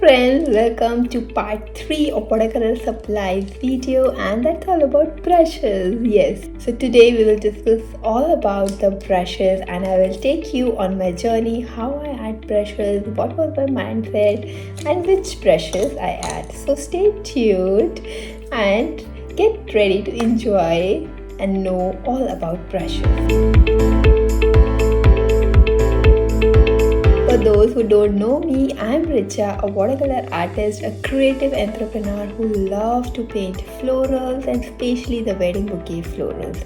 friends, welcome to part 3 of Watercolor Supplies video, and that's all about brushes. Yes, so today we will discuss all about the brushes and I will take you on my journey, how I add brushes, what was my mindset and which brushes I add. So stay tuned and get ready to enjoy and know all about brushes. For those who don't know me, I'm Richa, a watercolor artist, a creative entrepreneur who loves to paint florals and especially the wedding bouquet florals.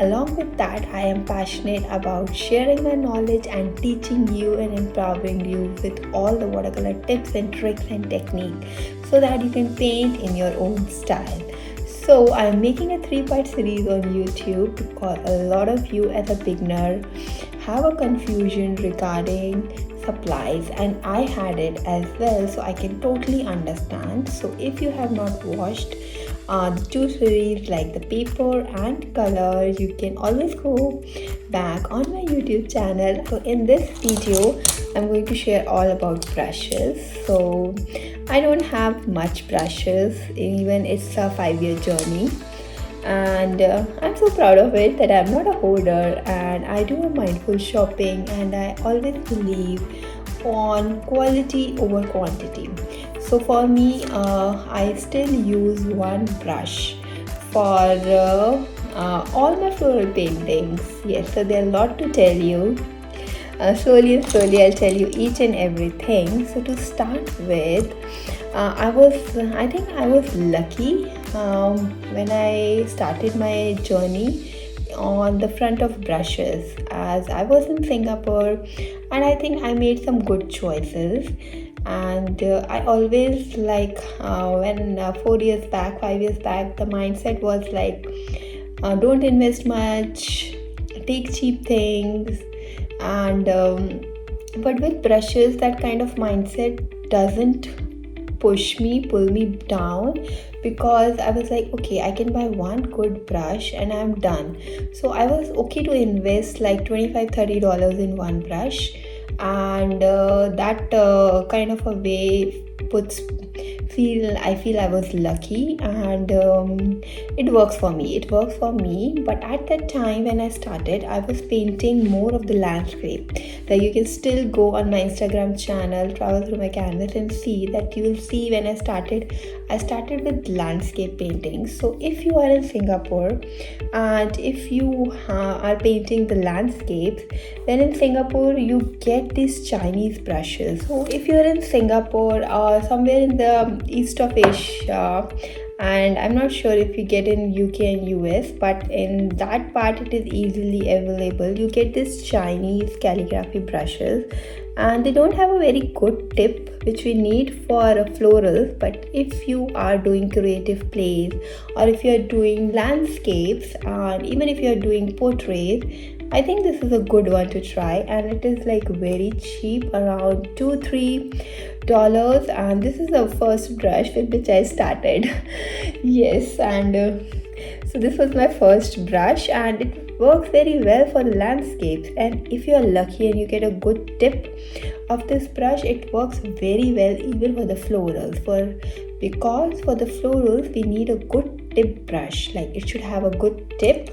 Along with that, I am passionate about sharing my knowledge and teaching you and empowering you with all the watercolor tips and tricks and techniques so that you can paint in your own style. So I'm making a 3-part series on YouTube because a lot of you as a beginner have a confusion regarding supplies, and I had it as well, so I can totally understand. So if you have not watched the 2 series like the paper and color, you can always go back on my YouTube channel. So in this video I'm going to share all about brushes. So I don't have much brushes, even it's a 5-year journey, and I'm so proud of it that I'm not a hoarder and I do a mindful shopping, and I always believe on quality over quantity. So for me, I still use one brush for all my floral paintings. Yes, so there are a lot to tell you. Slowly and slowly I'll tell you each and everything. So to start with, I think I was lucky when I started my journey on the front of brushes, as I was in Singapore and I think I made some good choices. And I always when 5 years back, the mindset was like, don't invest much, take cheap things. And but with brushes, that kind of mindset doesn't pull me down, because I was like, okay, I can buy one good brush and I'm done. So I was okay to invest like $25-30 in one brush, and that kind of a way I feel I was lucky, and it works for me. But at that time when I started, I was painting more of the landscape. Like, you can still go on my Instagram channel, travel through my canvas, and see that you will see when I started with landscape painting. So if you are in Singapore and if you are painting the landscapes, then in Singapore you get these Chinese brushes. So if you are in Singapore or somewhere in the east of Asia, and I'm not sure if you get in UK and US, but in that part it is easily available. You get these Chinese calligraphy brushes, and they don't have a very good tip which we need for florals. But if you are doing creative plays, or if you are doing landscapes, and even if you are doing portraits, I think this is a good one to try, and it is like very cheap, around $2-3, and this is the first brush with which I started. Yes, and so this was my first brush, and it works very well for the landscapes. And if you are lucky and you get a good tip of this brush, it works very well even for the florals, because for the florals we need a good tip brush. Like, it should have a good tip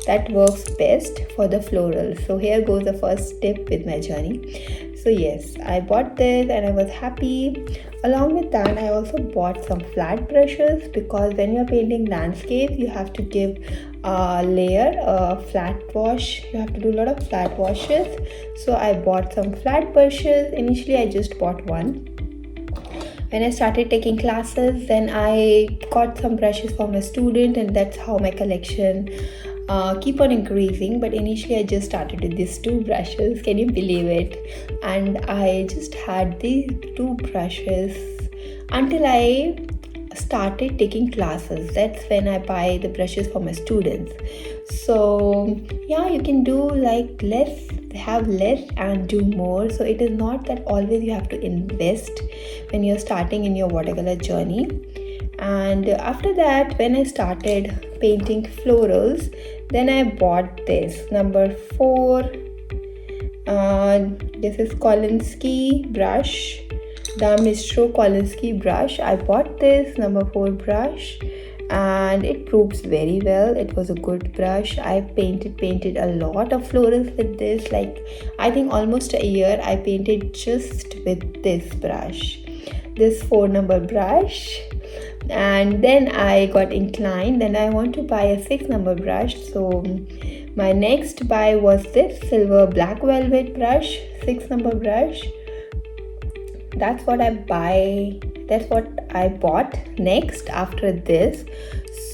that works best for the florals. So here goes the first tip with my journey. So yes, I bought this and I was happy. Along with that, I also bought some flat brushes, because when you're painting landscape, you have to give a layer, a flat wash. You have to do a lot of flat washes. So I bought some flat brushes. Initially I just bought one. When I started taking classes, then I got some brushes for my student, and that's how my collection keep on increasing. But initially I just started with these 2 brushes. Can you believe it? And I just had these 2 brushes until I started taking classes. That's when I buy the brushes for my students. So yeah, you can do like have less and do more. So it is not that always you have to invest when you're starting in your watercolor journey. And after that, when I started painting florals, then I bought this number 4. This is Kolinsky brush, the Mistro Kolinsky brush. I bought this number 4 brush and it proves very well. It was a good brush. I painted a lot of florals with this, like I think almost a year I painted just with this brush, this 4 number brush. And then I got inclined, then I want to buy a 6 number brush. So my next buy was this silver black velvet brush, 6 number brush. That's what I bought next after this.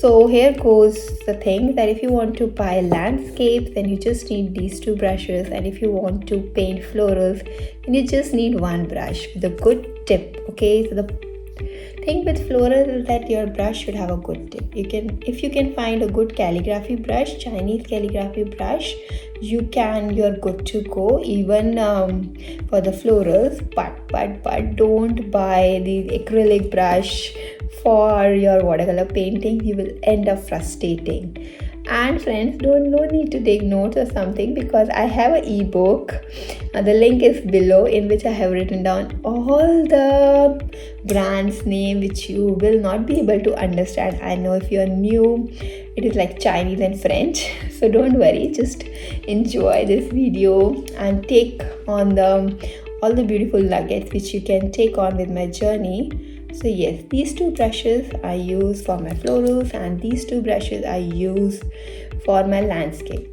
So here goes the thing, that if you want to buy landscapes, then you just need these 2 brushes, and if you want to paint florals, then you just need 1 brush with a good tip. Okay, so the thing with florals is that your brush should have a good tip. If you can find a good calligraphy brush, Chinese calligraphy brush, you're good to go even for the florals. But don't buy the acrylic brush for your watercolor painting. You will end up frustrating. And friends, no need to take notes or something, because I have an ebook. The link is below, in which I have written down all the brands name which you will not be able to understand. I know if you are new, it is like Chinese and French. So don't worry, just enjoy this video and take on all the beautiful nuggets which you can take on with my journey. So yes, these 2 brushes I use for my florals, and these 2 brushes I use for my landscape.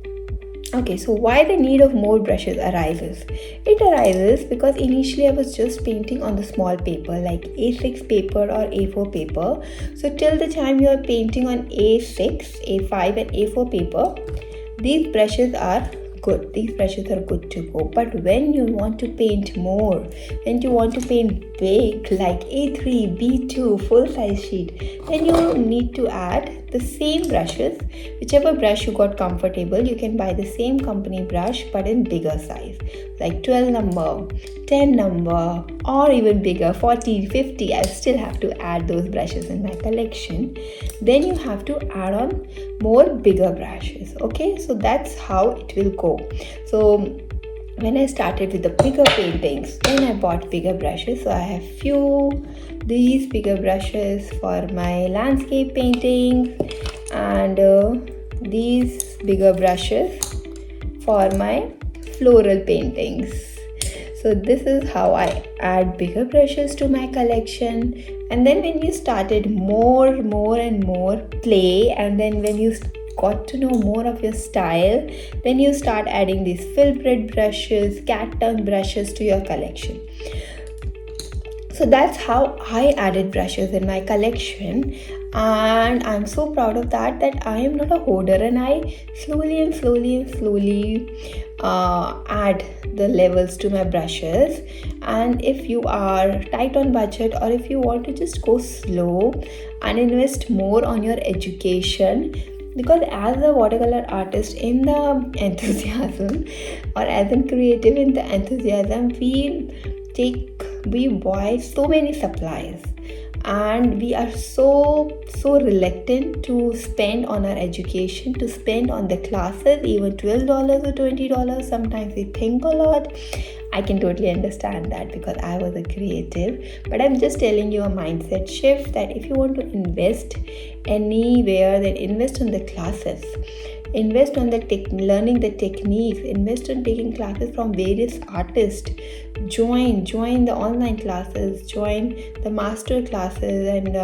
Okay, so why the need of more brushes arises? It arises because initially I was just painting on the small paper like A6 paper or A4 paper. So till the time you are painting on A6, A5 and A4 paper, these brushes are good. These brushes are good to go. But when you want to paint more, when you want to paint big like A3, B2, full size sheet, then you need to add the same brushes. Whichever brush you got comfortable, you can buy the same company brush but in bigger size, like 12 number, 10 number, or even bigger, 40, 50. I still have to add those brushes in my collection. Then you have to add on more bigger brushes. Okay, so that's how it will go. So when I started with the bigger paintings, then I bought bigger brushes. So I have these bigger brushes for my landscape painting, and these bigger brushes for my floral paintings. So this is how I add bigger brushes to my collection. And then when you started more and more play, and then when you got to know more of your style, then you start adding these filbert brushes, cat tongue brushes to your collection. So that's how I added brushes in my collection, and I'm so proud of that I am not a hoarder, and I slowly add the levels to my brushes. And if you are tight on budget, or if you want to just go slow and invest more on your education, because as a watercolor artist in the enthusiasm, or as a creative in the enthusiasm, we buy so many supplies, and we are so reluctant to spend on our education, to spend on the classes, even $12 or $20. Sometimes we think a lot. I can totally understand that, because I was a creative. But I'm just telling you a mindset shift, that if you want to invest anywhere, then invest on the classes, invest on learning the techniques, invest on taking classes from various artists, join the online classes, join the master classes, and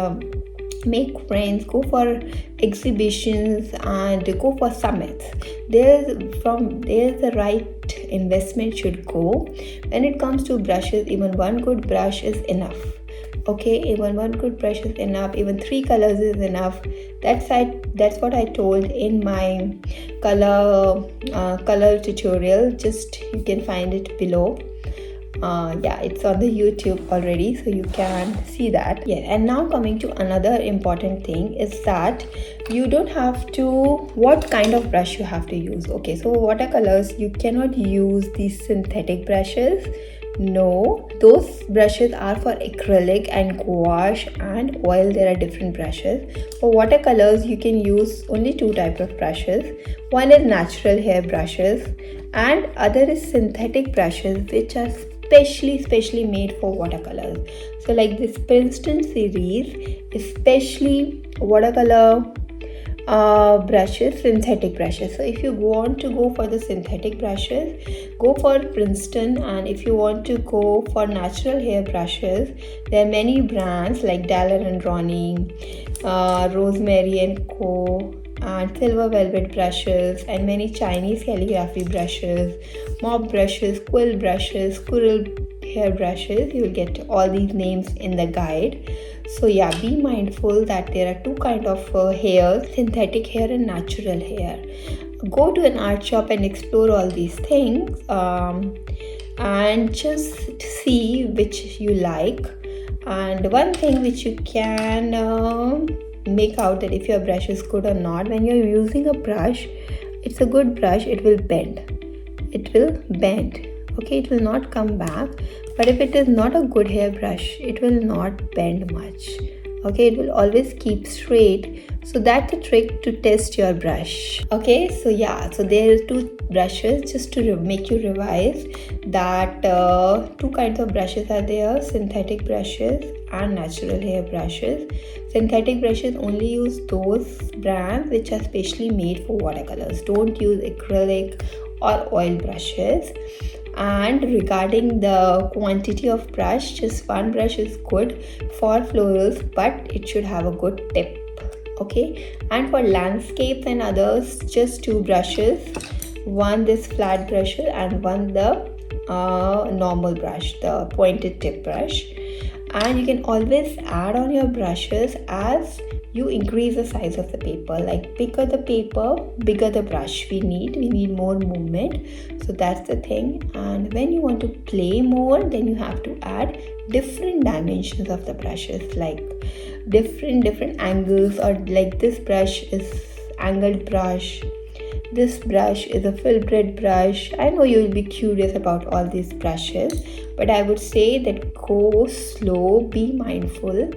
make friends, go for exhibitions, and go for summits. There's the right investment should go. When it comes to brushes, even 1 good brush is enough. Okay, even 1 good brush is enough, even 3 colors is enough. That's what I told in my color tutorial. Just you can find it below. It's on the YouTube already, so you can see that. Yeah, and now coming to another important thing is that you don't have to, what kind of brush you have to use. Okay, so watercolors, you cannot use these synthetic brushes. No, those brushes are for acrylic and gouache and oil. There are different brushes. For watercolors, you can use only 2 types of brushes. One is natural hair brushes, and other is synthetic brushes, which are specially made for watercolors. So like this Princeton series, especially watercolor brushes, synthetic brushes. So if you want to go for the synthetic brushes, go for Princeton. And if you want to go for natural hair brushes, there are many brands like Daller and Ronnie, Rosemary and Co, and silver velvet brushes, and many Chinese calligraphy brushes, mop brushes, quill brushes, squirrel hair brushes. You will get all these names in the guide. So yeah, be mindful that there are two kind of hair: synthetic hair and natural hair. Go to an art shop and explore all these things, and just see which you like. And one thing which you can make out that if your brush is good or not, when you're using a brush, it's a good brush, it will bend, okay, it will not come back. But if it is not a good hair brush, it will not bend much, okay, it will always keep straight. So that's the trick to test your brush. Okay, so yeah, so there are two brushes. Just to make you revise that two kinds of brushes are there: synthetic brushes and natural hair brushes. Synthetic brushes only use those brands which are specially made for watercolors. Don't use acrylic or oil brushes. And regarding the quantity of brush, just one brush is good for florals, but it should have a good tip. Okay, and for landscapes and others, just two brushes, one this flat brush and one the normal brush, the pointed tip brush. And you can always add on your brushes as you increase the size of the paper. Like bigger the paper, bigger the brush we need more movement. So that's the thing. And when you want to play more, then you have to add different dimensions of the brushes, like different angles, or like this brush is angled brush, this brush is a filbert brush. I know you will be curious about all these brushes, but I would say that go slow, be mindful,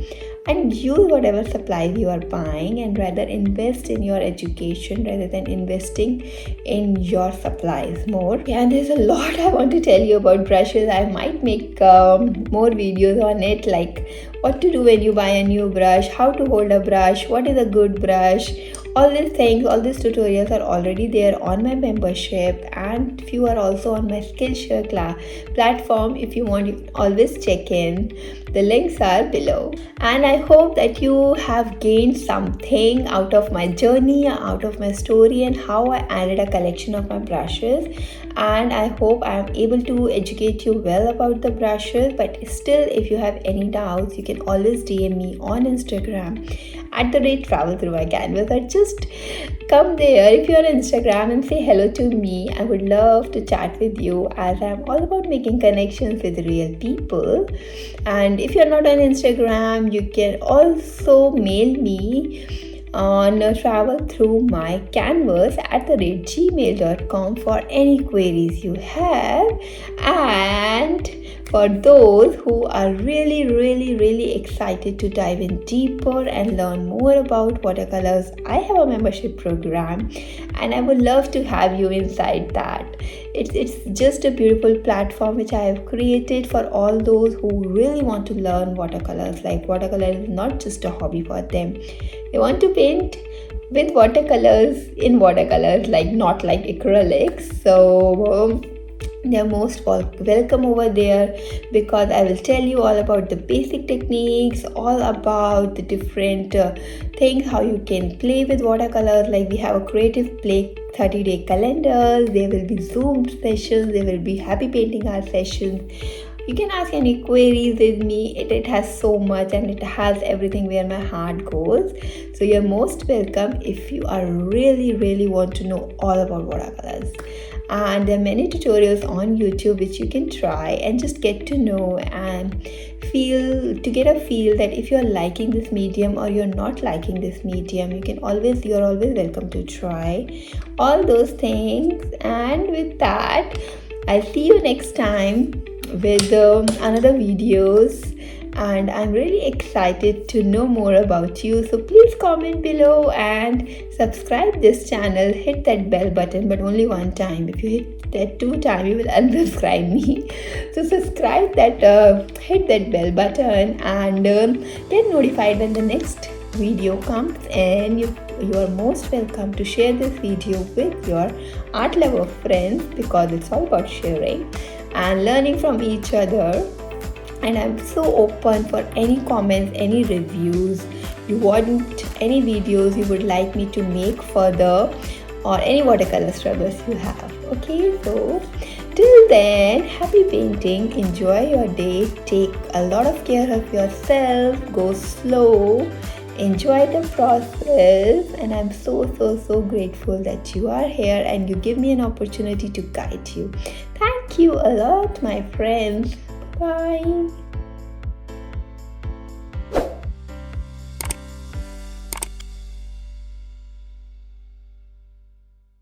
and use whatever supplies you are buying, and rather invest in your education rather than investing in your supplies more. Yeah, and there's a lot I want to tell you about brushes. I might make more videos on it, like what to do when you buy a new brush, how to hold a brush, what is a good brush. All these things, all these tutorials are already there on my membership, and few are also on my Skillshare platform. If you want, you can always check in. The links are below. And I hope that you have gained something out of my journey, out of my story, and how I added a collection of my brushes. And I hope I am able to educate you well about the brushes. But still, if you have any doubts, you can always DM me on Instagram @travel through my canvas, or just come there if you're on Instagram and say hello to me. I would love to chat with you, as I'm all about making connections with real people. And if you're not on Instagram, you can also mail me on travel through my canvas @gmail.com for any queries you have. And for those who are really excited to dive in deeper and learn more about watercolors, I have a membership program, and I would love to have you inside that. It's just a beautiful platform which I have created for all those who really want to learn watercolors. Like, watercolor is not just a hobby for them. They want to paint with watercolors in watercolors, like not like acrylics. So they're most welcome over there, because I will tell you all about the basic techniques, all about the different things, how you can play with watercolors. Like, we have a creative play 30-day calendar. There will be Zoom sessions, there will be happy painting art sessions. You can ask any queries with me. It has so much, and it has everything where my heart goes. So you're most welcome if you are really want to know all about watercolors. And there are many tutorials on YouTube which you can try and just get to know and get a feel that if you're liking this medium or you're not liking this medium. You're always welcome to try all those things. And with that, I'll see you next time with another videos, and I'm really excited to know more about you. So please comment below and subscribe this channel, hit that bell button, but only one time. If you hit that 2 times, you will unsubscribe me. So subscribe that, hit that bell button, and get notified when the next video comes. And you are most welcome to share this video with your art lover friends, because it's all about sharing and learning from each other. And I'm so open for any comments, any reviews you want, any videos you would like me to make further, or any watercolor struggles you have. Okay, so till then, happy painting, enjoy your day, take a lot of care of yourself, go slow, enjoy the process. And I'm so grateful that you are here and you give me an opportunity to guide you. Thank you a lot, my friends. Bye.